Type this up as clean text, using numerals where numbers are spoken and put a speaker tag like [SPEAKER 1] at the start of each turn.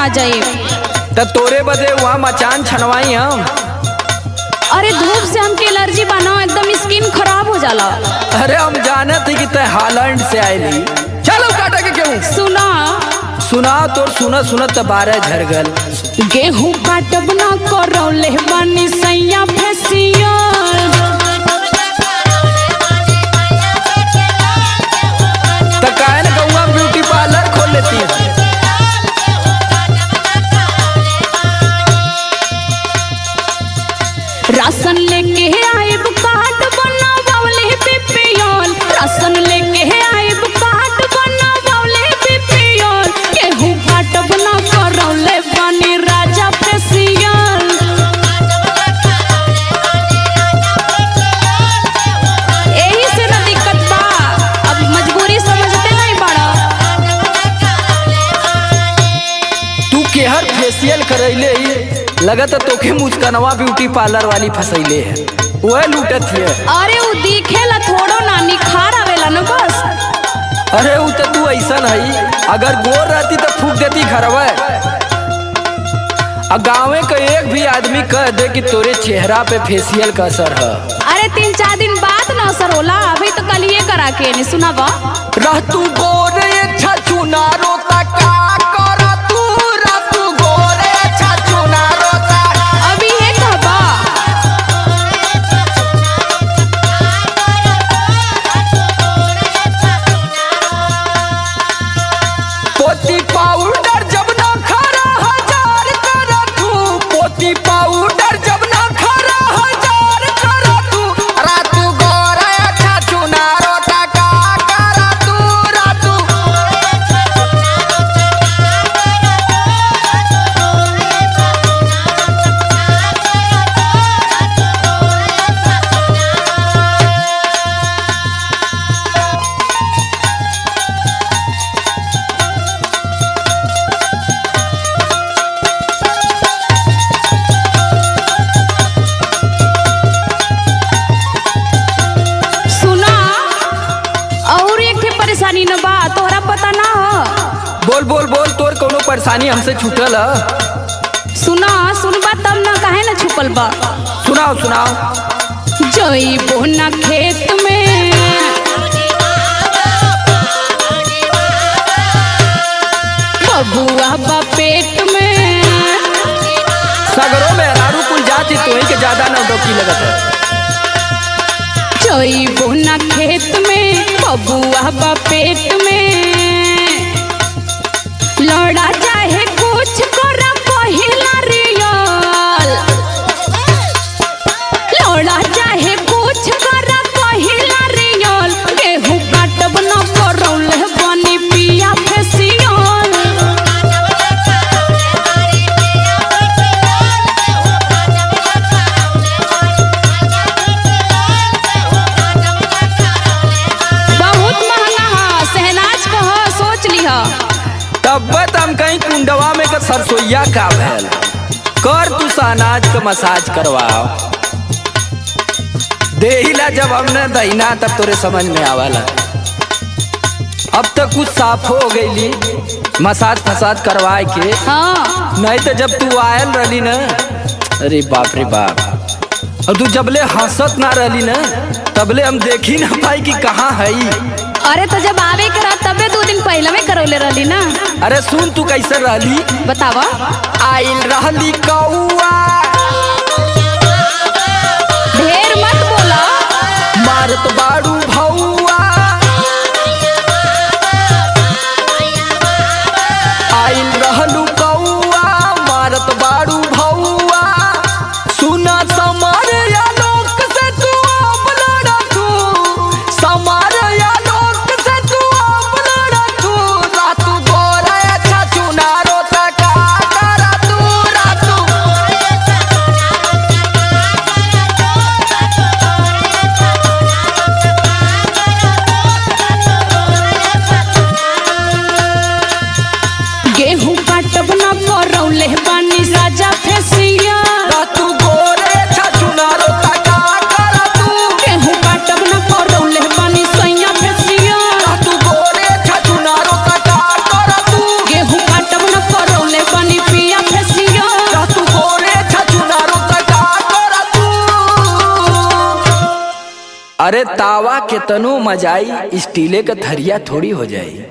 [SPEAKER 1] ना जाए।
[SPEAKER 2] तो तोरे बदे वहाँ मचान छनवाई हम।
[SPEAKER 1] अरे धूप से हमके एलर्जी बना, एकदम स्किन खराब हो जाला।
[SPEAKER 2] अरे हम जाने थे कि ते हॉलैंड से आयली। चलो काटा के क्यों
[SPEAKER 1] सुना
[SPEAKER 2] सुना तो सुनत तो 12 झर गल।
[SPEAKER 1] गेहूं काटब ना करौले बानी सैया फेसियल।
[SPEAKER 2] तो काहे न गौआ ब्यूटी पार्लर खोल लेती है।
[SPEAKER 1] राशन लेके आइब कार्ड बनावले बीपीएल। राशन लेके आइब कार्ड बनावले बीपीएल। गेहूं काटब ना करौले बानी राजा फेसियल। यही से ना दिक्कत बा, अब मजबूरी समझते नहीं बड़ा।
[SPEAKER 2] तू केहर फेशियल करैले ही लगत तोखे मुस्कनवा ब्यूटी पार्लर वाली फसैले है, वह लूटत है।
[SPEAKER 1] अरे वो दिखेला थोड़ो ना, निखार आवेला न बस।
[SPEAKER 2] अरे वो तो तू ऐसा है, अगर गोर रहती तो फूक देती घरवा। गाँव का एक भी आदमी कह दे कि तोरे चेहरा पे फेशियल का असर है।
[SPEAKER 1] अरे 3-4 दिन बाद ना असर होला, अभी तो कल ये करा के नहीं सुना बा।
[SPEAKER 2] रह तू गोरे अच्छा चुनारो तक करा तू, रह तू गोरे अच्छा चुनारो तक।
[SPEAKER 1] अभी है कहबा
[SPEAKER 2] पोती पाउडर जब ना खरा 1000 करा तू, पोती पाउडर जब ना खरा 1000 करा तू। रा तू गोरे अच्छा चुनारो तक करा तू, रा तू।
[SPEAKER 1] सुना और एक ठे परेशानी न बा, तोहरा पता ना हो।
[SPEAKER 2] बोल बोल बोल, तोर कोनो परेशानी हमसे छूटल है?
[SPEAKER 1] सुना सुनबा तब ना, काहे ना छुपल बा।
[SPEAKER 2] सुनाओ सुनाओ।
[SPEAKER 1] जइबो ना खेत में बबुआ बा पेट में।
[SPEAKER 2] सगरों में अरारू कुल जाती तो ही के ज्यादा नौटंकी लगत है।
[SPEAKER 1] जइबो ना खेत में बबुआ बा पेट में। लड़ा चाहे कुछ करा पहिला रियल। लड़ा चाहे कुछ करा पहिला रियल। गेहूं काटब ना करौले बानी पिया फेसियल। बहुत महंगा है, शहनाज का है, सोच लिहा।
[SPEAKER 2] तब हम कहीं कुंडवा में का सरसोईया का भैल कर तू शहनाज का मसाज करवाओ। देहिला जब हमने दहीना तब तोरे समझ में आवाला। अब तक कुछ साफ हो गईली मसाज फसाज करवाए के।
[SPEAKER 1] हाँ
[SPEAKER 2] नहीं तो जब तू आयल रही ना, अरे बाप रे बाप। और तू जबले हंसत ना रही ना, तबले हम देखी ना पाई कि कहाँ है।
[SPEAKER 1] अरे तो जब आवे करा तबे 2 दिन पहले में करौले रहली ना।
[SPEAKER 2] अरे सुन तू कैसे रहली।
[SPEAKER 1] बतावा।
[SPEAKER 2] आइल रहली कौआ,
[SPEAKER 1] ढेर मत बोला।
[SPEAKER 2] मारत बाड़ू भौआ। आइल रहलू कौआ, मारत बाड़ू भौआ। सुना समार या लोक से तू आप लड़ा तू, समार या लोक से तू आप लड़ा तू। रातू गोरा अच्छा चुनारो तक करा तू, रातू।
[SPEAKER 1] गेहूं काटब
[SPEAKER 2] अरे तावा के तनु मजाई, स्टीले का थरिया थोड़ी हो जाई।